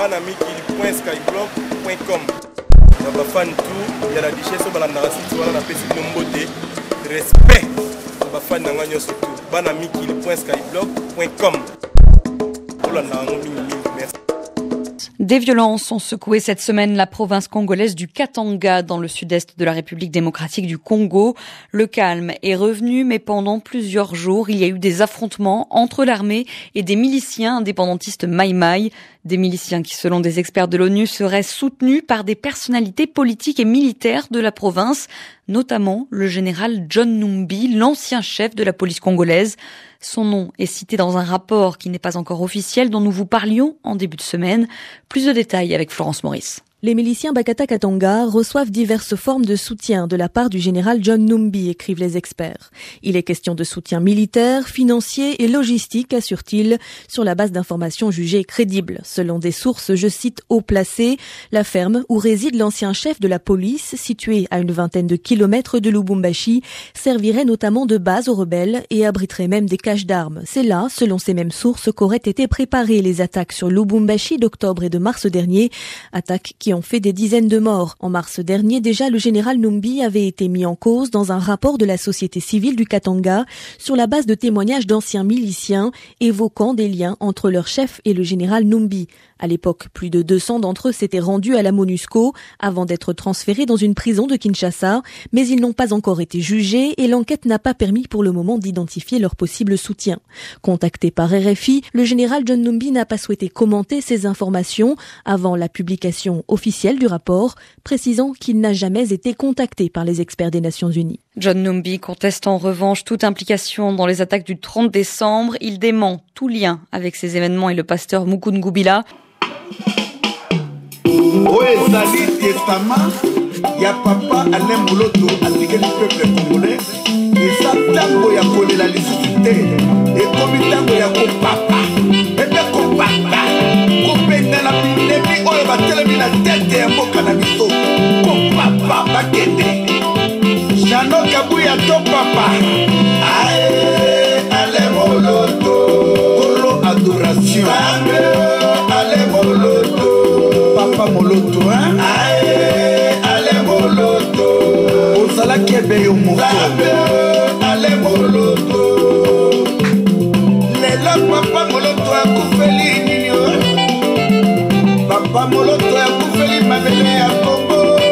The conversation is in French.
banamikili.skyblock.com. Na bafan tout ya la richesse balandaka site wana napesi bino mbote respect na bafan na nga nyonso tout banamikili.skyblock.com. Olandaka ngo mingi. Merci. Des violences ont secoué cette semaine la province congolaise du Katanga dans le sud-est de la République démocratique du Congo. Le calme est revenu, mais pendant plusieurs jours, il y a eu des affrontements entre l'armée et des miliciens indépendantistes Maï-Maï. Des miliciens qui, selon des experts de l'ONU, seraient soutenus par des personnalités politiques et militaires de la province, notamment le général John Numbi, l'ancien chef de la police congolaise. Son nom est cité dans un rapport qui n'est pas encore officiel dont nous vous parlions en début de semaine. Plus de détails avec Florence Maurice. Les miliciens Bakata Katanga reçoivent diverses formes de soutien de la part du général John Numbi, écrivent les experts. Il est question de soutien militaire, financier et logistique, assure-t-il, sur la base d'informations jugées crédibles. Selon des sources, je cite, haut placées, la ferme où réside l'ancien chef de la police, située à une vingtaine de kilomètres de Lubumbashi, servirait notamment de base aux rebelles et abriterait même des caches d'armes. C'est là, selon ces mêmes sources, qu'auraient été préparées les attaques sur Lubumbashi d'octobre et de mars dernier, attaques qui ont fait des dizaines de morts. En mars dernier, déjà, le général Numbi avait été mis en cause dans un rapport de la société civile du Katanga sur la base de témoignages d'anciens miliciens évoquant des liens entre leur chef et le général Numbi. À l'époque, plus de 200 d'entre eux s'étaient rendus à la MONUSCO avant d'être transférés dans une prison de Kinshasa, mais ils n'ont pas encore été jugés et l'enquête n'a pas permis pour le moment d'identifier leur possible soutien. Contacté par RFI, le général John Numbi n'a pas souhaité commenter ces informations avant la publication officielle du rapport, précisant qu'il n'a jamais été contacté par les experts des Nations Unies. John Numbi conteste en revanche toute implication dans les attaques du 30 décembre. Il dément tout lien avec ces événements et le pasteur Mukungu Bila. Ezali testament ya papa Alain Moloto atikeli peuple congolais eza ntango ya kolela lisusu te ekomi ntango ya kopapa ebe kopapa kopendela bindemi oyo batelemi na tete ya mboka na biso kopapa bakende Jano Kabuya to papa ae Alain Moloto kolo adoration Alain Moloto Papa Moloto, hein? Allez Moloto. Osala kebe yo moto. Allez Moloto. Lelo Papa Moloto akufeli nini yo? Papa Moloto.